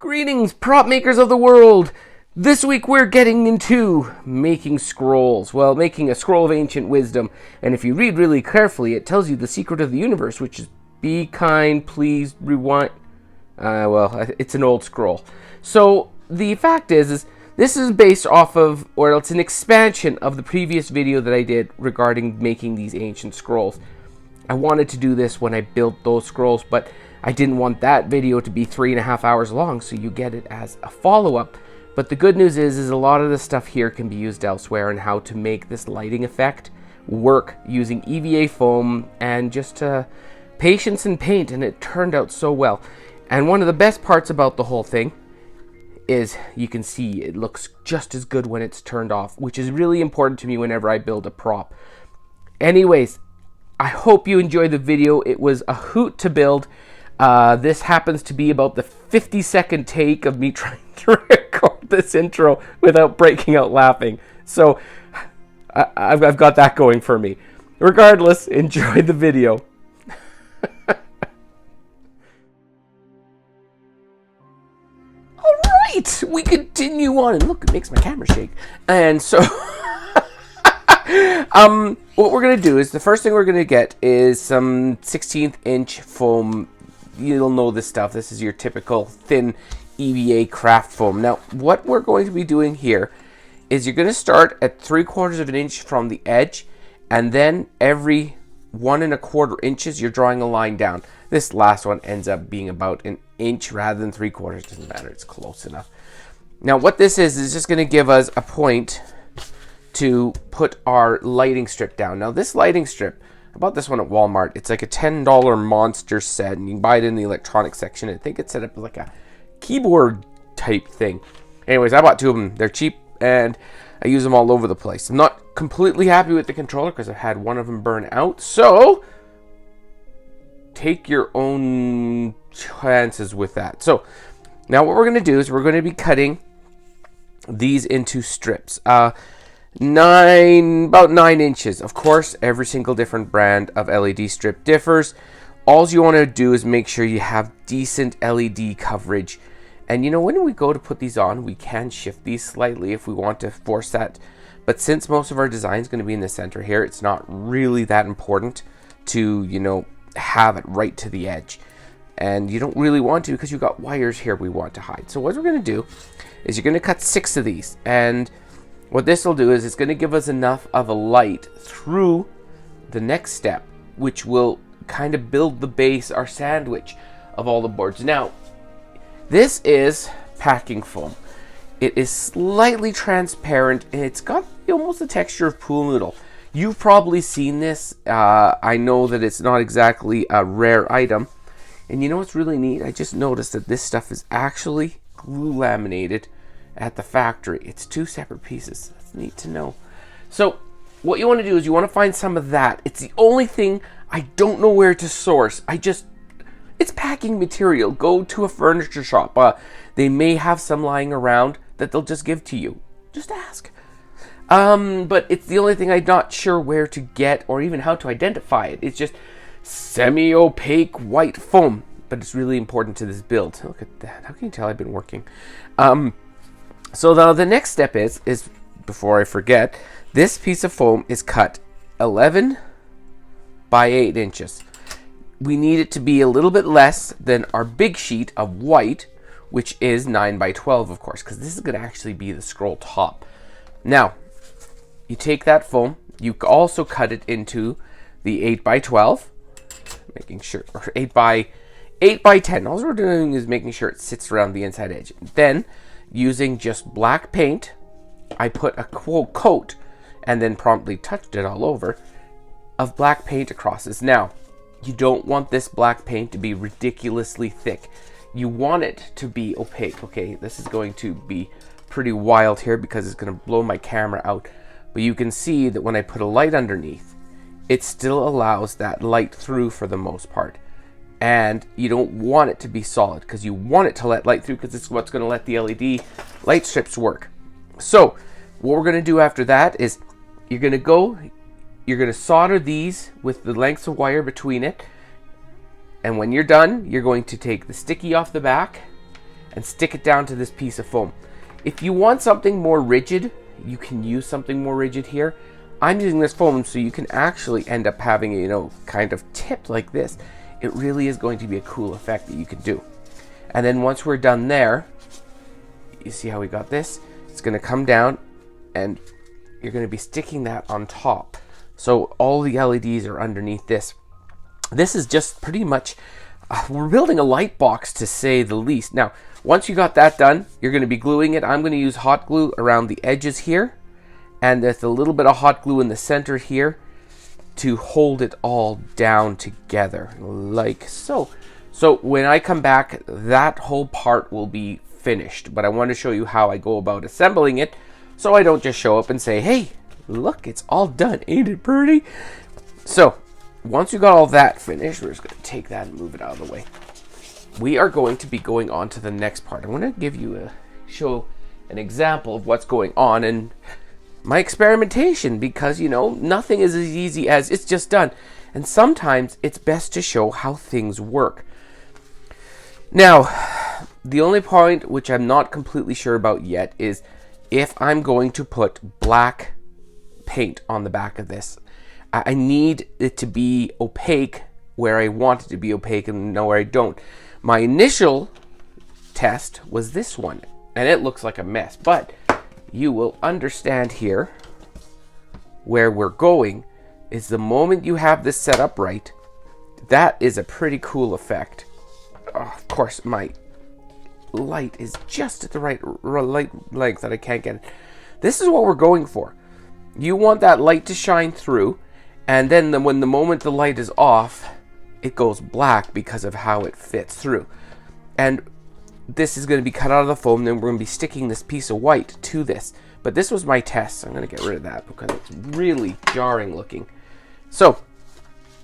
Greetings, prop makers of the world! This week we're getting into making scrolls. Well, making a scroll of ancient wisdom. And if you read really carefully, it tells you the secret of the universe, which is be kind, please, rewind. Well, it's an old scroll. So the fact is this is based off of, or it's an expansion of the previous video that I did regarding making these ancient scrolls. I wanted to do this when I built those scrolls, but I didn't want that video to be 3.5 hours long, so you get it as a follow-up. But the good news is a lot of the stuff here can be used elsewhere, and how to make this lighting effect work using EVA foam and just patience and paint, and it turned out so well. And one of the best parts about the whole thing is you can see it looks just as good when it's turned off, which is really important to me whenever I build a prop. Anyways, I hope you enjoyed the video. It was a hoot to build. This happens to be about the 50-second take of me trying to record this intro without breaking out laughing. So I've got that going for me. Regardless, enjoy the video. All right, we continue on. And look, it makes my camera shake. And so what we're going to do is the first thing we're going to get is some 16th inch foam. You'll know this stuff. This is your typical thin EVA craft foam. Now, what we're going to be doing here is you're going to start at 3/4 of an inch from the edge, and then every 1¼ inches, you're drawing a line down. This last one ends up being about an inch rather than 3/4. Doesn't matter. It's close enough. Now, what this is just going to give us a point to put our lighting strip down. Now, this lighting strip, I bought this one at Walmart. It's like a $10 monster set, and you can buy it in the electronics section. I think it's set up like a keyboard type thing. Anyways, I bought 2 of them. They're cheap, and I use them all over the place. I'm not completely happy with the controller because I've had one of them burn out. So take your own chances with that. So now what we're going to do is we're going to be cutting these into strips. About 9 inches. Of course, every single different brand of LED strip differs. All you want to do is make sure you have decent LED coverage. And you know, when we go to put these on, we can shift these slightly if we want to force that. But since most of our design is going to be in the center here, it's not really that important to, you know, have it right to the edge. And you don't really want to because you've got wires here we want to hide. So what we're going to do is you're going to cut 6 of these. And what this will do is it's going to give us enough of a light through the next step, which will kind of build the base, our sandwich of all the boards. Now, this is packing foam. It is slightly transparent, and it's got almost the texture of pool noodle. You've probably seen this. I know that it's not exactly a rare item. And you know what's really neat? I just noticed that this stuff is actually glue laminated at the factory. It's 2 separate pieces. That's neat to know. So what you want to do is you want to find some of that. It's the only thing I don't know where to source. It's packing material. Go to a furniture shop. They may have some lying around that they'll just give to you. Just ask. But it's the only thing I'm not sure where to get or even how to identify it. It's just semi-opaque white foam, but it's really important to this build. Look at that. How can you tell I've been working? So now the next step is before I forget, this piece of foam is cut 11 by 8 inches. We need it to be a little bit less than our big sheet of white, which is 9 by 12, of course, because this is going to actually be the scroll top. Now, you take that foam, you also cut it into the 8 by 12, making sure, or 8 by 10. All we're doing is making sure it sits around the inside edge. Then, using just black paint, I put a coat and then promptly touched it all over of black paint across this. Now, you don't want this black paint to be ridiculously thick. You want it to be opaque. Okay, this is going to be pretty wild here because it's going to blow my camera out. But you can see that when I put a light underneath, it still allows that light through for the most part. And you don't want it to be solid because you want it to let light through because it's what's going to let the LED light strips work. So what we're going to do after that is you're going to solder these with the lengths of wire between it. And when you're done, you're going to take the sticky off the back and stick it down to this piece of foam. If you want something more rigid, you can use something more rigid here. I'm using this foam so you can actually end up having, you know, kind of tipped like this. It really is going to be a cool effect that you can do. And then once we're done there, you see how we got this? It's going to come down and you're going to be sticking that on top. So all the LEDs are underneath this. This is just pretty much, we're building a light box to say the least. Now, once you got that done, you're going to be gluing it. I'm going to use hot glue around the edges here. And there's a little bit of hot glue in the center here to hold it all down together, like so. So when I come back, that whole part will be finished. But I want to show you how I go about assembling it, so I don't just show up and say, hey, look, it's all done. Ain't it pretty? So once you got all that finished, we're just going to take that and move it out of the way. We are going to be going on to the next part. I'm going to give you show an example of what's going on and my experimentation, because, you know, nothing is as easy as it's just done. And sometimes it's best to show how things work. Now, the only point which I'm not completely sure about yet is if I'm going to put black paint on the back of this. I need it to be opaque where I want it to be opaque and know where I don't. My initial test was this one, and it looks like a mess, but you will understand here where we're going is the moment you have this set up right, that is a pretty cool effect. Of course, my light is just at the right length that I can't get it. This is what we're going for. You want that light to shine through, and then when the moment the light is off, it goes black because of how it fits through. And this is going to be cut out of the foam, then we're going to be sticking this piece of white to this. But this was my test, so I'm going to get rid of that because it's really jarring looking. So,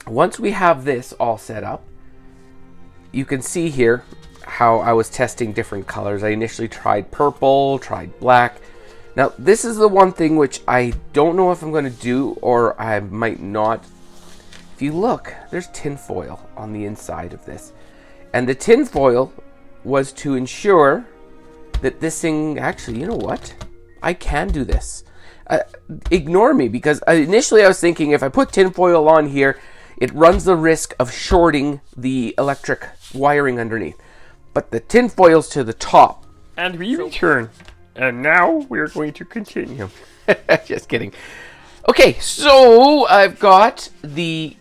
once we have this all set up, you can see here how I was testing different colors. I initially tried purple, tried black. Now, this is the one thing which I don't know if I'm going to do or I might not. If you look, there's tin foil on the inside of this. And the tin foil was to ensure that this thing, actually, you know what? I can do this. Ignore me, because initially I was thinking if I put tin foil on here, it runs the risk of shorting the electric wiring underneath. But the tin foil's to the top. And we return. And now we're going to continue. Just kidding. Okay, so I've got the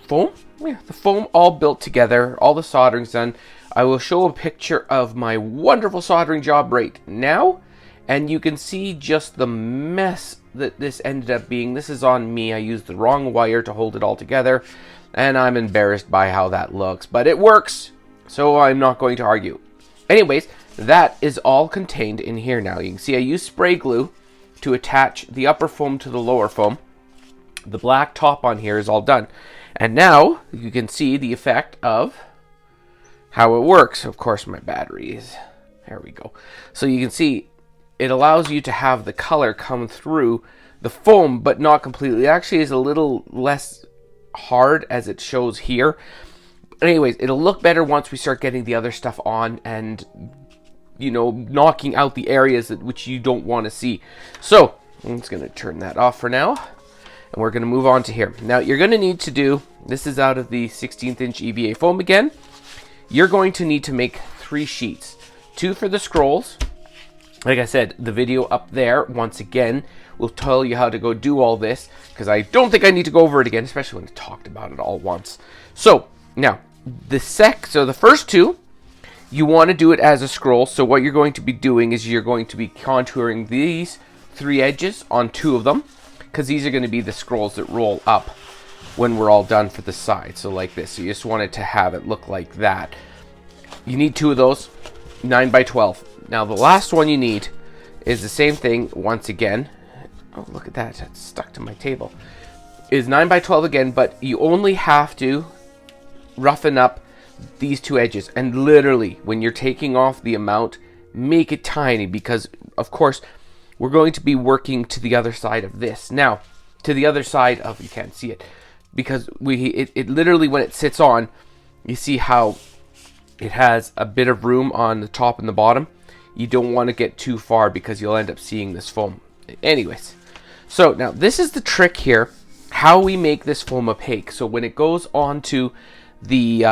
foam. Yeah, the foam all built together, all the soldering's done. I will show a picture of my wonderful soldering job right now, and you can see just the mess that this ended up being. This is on me. I used the wrong wire to hold it all together, and I'm embarrassed by how that looks, but it works, so I'm not going to argue. Anyways, that is all contained in here now. You can see I used spray glue to attach the upper foam to the lower foam. The black top on here is all done. And now you can see the effect of how it works. Of course, my battery is, there we go. So you can see it allows you to have the color come through the foam, but not completely. It actually is a little less hard as it shows here. Anyways, it'll look better once we start getting the other stuff on and, you know, knocking out the areas which you don't want to see. So I'm just going to turn that off for now. And we're going to move on to here. Now, you're going to need to do, this is out of the 16th inch EVA foam again. You're going to need to make 3 sheets. 2 for the scrolls. Like I said, the video up there, once again, will tell you how to go do all this, because I don't think I need to go over it again, especially when I talked about it all once. So, now, the first 2, you want to do it as a scroll. So what you're going to be doing is you're going to be contouring these 3 edges on 2 of them, because these are going to be the scrolls that roll up when we're all done for the side. So like this. So you just want it to have it look like that. You need 2 of those, 9 by 12. Now the last one you need is the same thing once again. Oh, look at that. It's stuck to my table. Is 9 by 12 again, but you only have to roughen up these 2 edges. And literally, when you're taking off the amount, make it tiny, because, of course, we're going to be working to the other side of this. Now, to the other side of, you can't see it, because it literally, when it sits on, you see how It has a bit of room on the top and the bottom. You don't want to get too far because you'll end up seeing this foam. Anyways, so now this is the trick here, how we make this foam opaque. So when it goes onto the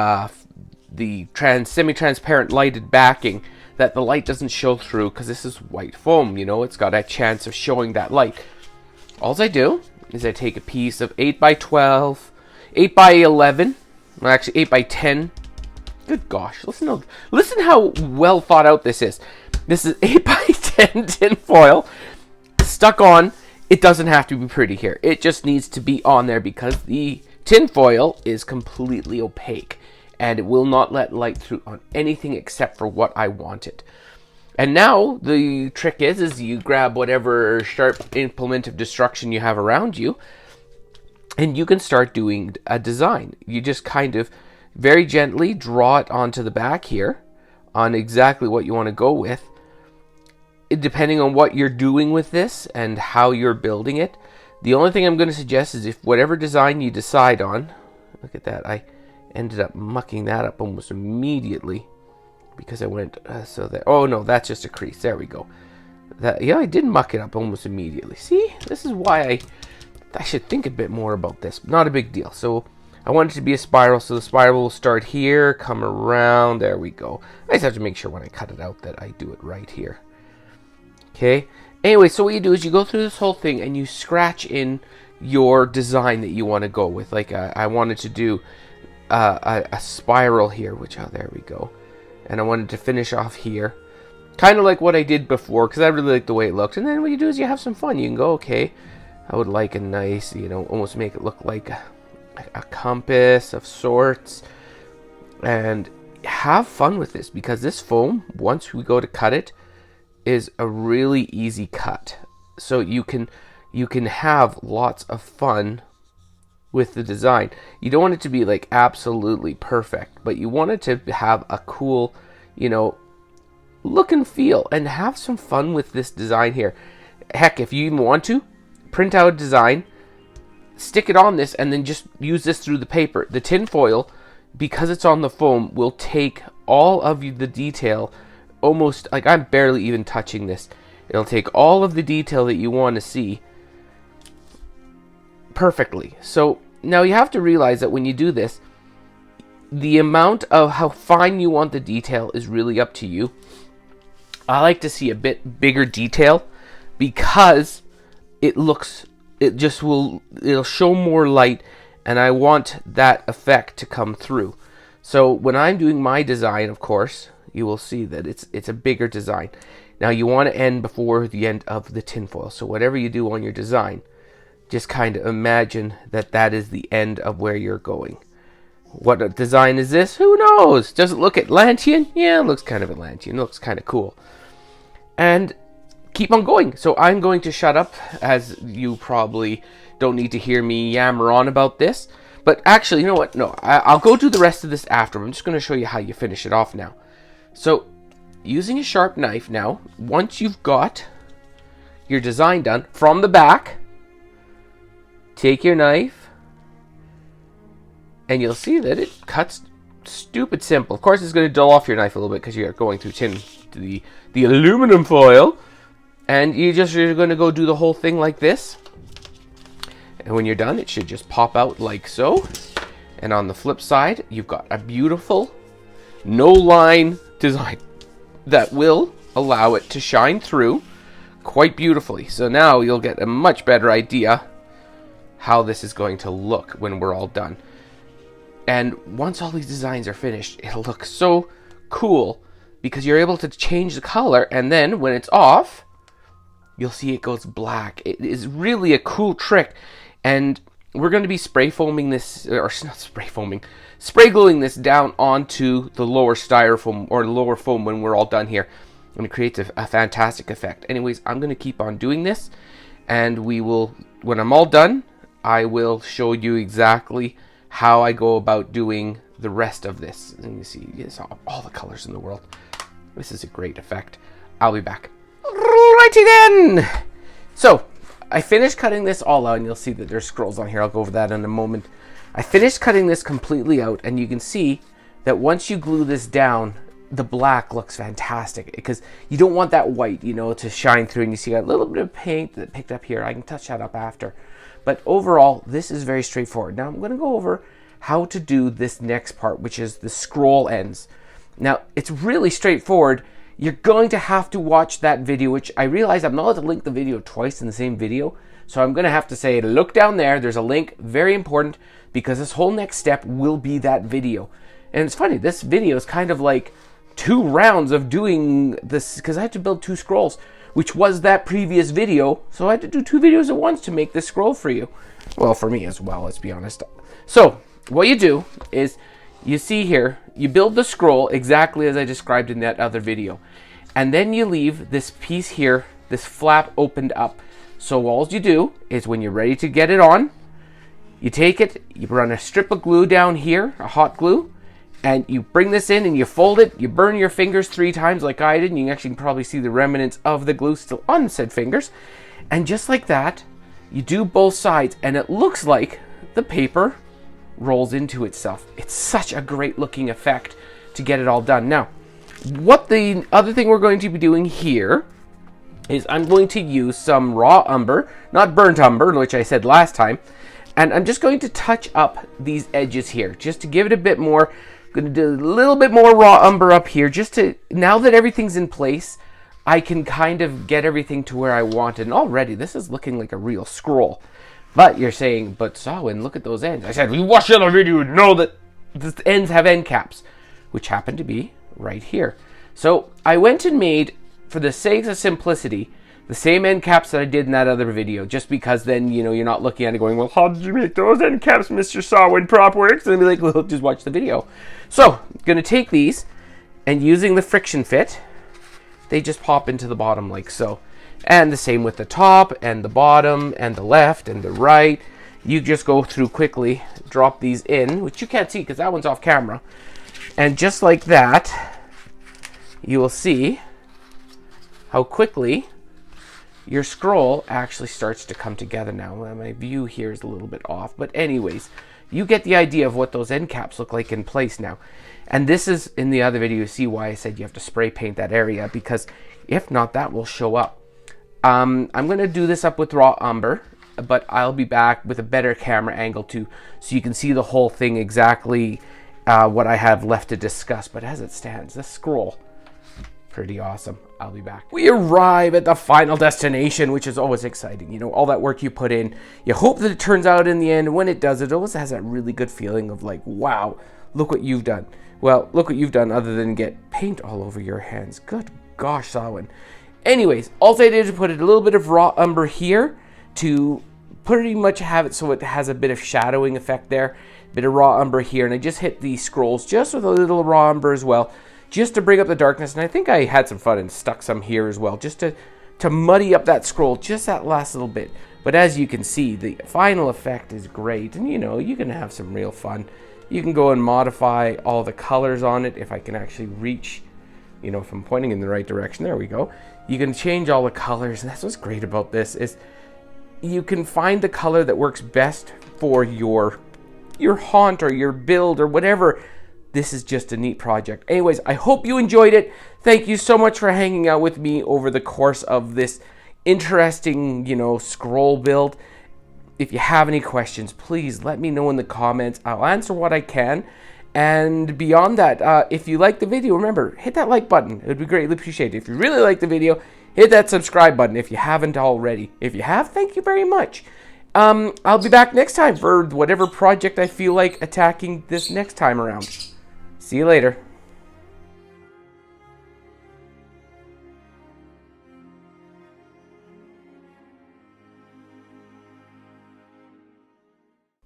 semi-transparent lighted backing, that the light doesn't show through because this is white foam, you know, it's got a chance of showing that light. All I do is I take a piece of 8 by 12, 8 by 11, well, actually 8 by 10. Good gosh, listen how well thought out this is. This is 8 by 10 tin foil stuck on. It doesn't have to be pretty here. It just needs to be on there because the tin foil is completely opaque and it will not let light through on anything except for what I want it. And now the trick is you grab whatever sharp implement of destruction you have around you and you can start doing a design. You just kind of very gently draw it onto the back here on exactly what you want to go with. Depending on what you're doing with this and how you're building it, the only thing I'm going to suggest is if whatever design you decide on, look at that, I ended up mucking that up almost immediately because I went so that, oh no, that's just a crease. There we go. That, yeah, I did muck it up almost immediately. See, this is why I should think a bit more about this. Not a big deal. So I want it to be a spiral, so the spiral will start here, come around, there we go. I just have to make sure when I cut it out that I do it right here. Okay, anyway, so what you do is you go through this whole thing and you scratch in your design that you want to go with. Like I wanted to do a spiral here, which, oh, there we go. And I wanted to finish off here. Kind of like what I did before, because I really like the way it looked. And then what you do is you have some fun. You can go, okay, I would like a nice, you know, almost make it look like a compass of sorts. And have fun with this, because this foam, once we go to cut it, is a really easy cut. So you can have lots of fun with the design. You don't want it to be like absolutely perfect, but you want it to have a cool, you know, look and feel, and have some fun with this design here. Heck, if you even want to, print out a design, stick it on this, and then just use this through the paper. The tin foil, because it's on the foam, will take all of the detail, almost like I'm barely even touching this. It'll take all of the detail that you want to see perfectly. So now you have to realize that when you do this, the amount of how fine you want the detail is really up to you. I like to see a bit bigger detail because it'll show more light, and I want that effect to come through. So when I'm doing my design, of course, you will see that it's a bigger design. Now you want to end before the end of the tinfoil. So whatever you do on your design, just kind of imagine that that is the end of where you're going. What design is this? Who knows? Does it look Atlantean? Yeah, it looks kind of Atlantean. It looks kind of cool. And keep on going. So I'm going to shut up, as you probably don't need to hear me yammer on about this. But actually, you know what? No, I'll go do the rest of this after. I'm just going to show you how you finish it off now. So, using a sharp knife now, once you've got your design done, from the back, take your knife, and you'll see that it cuts stupid simple. Of course, it's going to dull off your knife a little bit because you're going through the aluminum foil. And you're going to go do the whole thing like this. And when you're done, it should just pop out like so. And on the flip side, you've got a beautiful no-line design that will allow it to shine through quite beautifully. So now you'll get a much better idea how this is going to look when we're all done. And once all these designs are finished, it'll look so cool because you're able to change the color, and then when it's off, you'll see it goes black. It is really a cool trick. And we're going to be spray gluing this down onto the lower styrofoam or the lower foam when we're all done here. And it creates a fantastic effect. Anyways, I'm going to keep on doing this, and we will, when I'm all done, I will show you exactly how I go about doing the rest of this. And you see, it's all the colors in the world. This is a great effect. I'll be back. Righty then! So, I finished cutting this all out, and you'll see that there's scrolls on here. I'll go over that in a moment. I finished cutting this completely out, and you can see that once you glue this down, the black looks fantastic, because you don't want that white, you know, to shine through, and you see a little bit of paint that picked up here. I can touch that up after. But overall, this is very straightforward. Now I'm going to go over how to do this next part, which is the scroll ends. Now, it's really straightforward. You're going to have to watch that video, which I realize I'm not allowed to link the video twice in the same video. So I'm going to have to say, look down there. There's a link, very important, because this whole next step will be that video. And it's funny, this video is kind of like 2 rounds of doing this, because I had to build 2 scrolls, which was that previous video. So I had to do 2 videos at once to make this scroll for you. Well, for me as well, let's be honest. So what you do is, you see here, you build the scroll exactly as I described in that other video. And then you leave this piece here, this flap opened up. So all you do is, when you're ready to get it on, you take it, you run a strip of glue down here, a hot glue, and you bring this in and you fold it. You burn your fingers 3 times like I did, and you can actually probably see the remnants of the glue still on said fingers. And just like that, you do both sides, and it looks like the paper rolls into itself. It's such a great looking effect to get it all done. Now, what the other thing we're going to be doing here is, I'm going to use some raw umber, not burnt umber, which I said last time, and I'm just going to touch up these edges here, just to give it a bit more. I'm going to do a little bit more raw umber up here, just to, now that everything's in place, I can kind of get everything to where I want it. And already, this is looking like a real scroll. But you're saying, but Sawin, look at those ends. I said, we watched the other video and know that the ends have end caps, which happen to be right here. So I went and made, for the sake of simplicity, the same end caps that I did in that other video, just because then, you know, you're not looking at it going, well, how did you make those end caps, Mr. Sawin Prop Works? And be like, well, just watch the video. So I'm going to take these, and using the friction fit, they just pop into the bottom like so. And the same with the top and the bottom and the left and the right. You just go through quickly, drop these in, which you can't see because that one's off camera. And just like that, you will see how quickly your scroll actually starts to come together now. My view here is a little bit off, but anyways, you get the idea of what those end caps look like in place now. And this is, in the other video, you see why I said you have to spray paint that area, because if not, that will show up. I'm going to do this up with raw umber, but I'll be back with a better camera angle too, so you can see the whole thing exactly what I have left to discuss. But as it stands, this scroll, pretty awesome. I'll be back. We arrive at the final destination, which is always exciting. You know, all that work you put in, you hope that it turns out in the end. When it does, it always has that really good feeling of like, wow, look what you've done. Well, look what you've done other than get paint all over your hands. Good gosh, Sawin. Anyways, all I did is put a little bit of raw umber here to pretty much have it so it has a bit of shadowing effect there. Bit of raw umber here, and I just hit these scrolls just with a little raw umber as well, just to bring up the darkness. And I think I had some fun and stuck some here as well, just to muddy up that scroll, just that last little bit. But as you can see, the final effect is great, and you know, you can have some real fun. You can go and modify all the colors on it. If I can actually reach, you know, if I'm pointing in the right direction, there we go. You can change all the colors, and that's what's great about this, is you can find the color that works best for your haunt or your build or whatever. This is just a neat project. Anyways, I hope you enjoyed it. Thank you so much for hanging out with me over the course of this interesting, you know, scroll build. If you have any questions, please let me know in the comments. I'll answer what I can. And beyond that, if you like the video, remember, hit that like button. It would be greatly appreciated. If you really like the video, hit that subscribe button if you haven't already. If you have, thank you very much. I'll be back next time for whatever project I feel like attacking this next time around. See you later.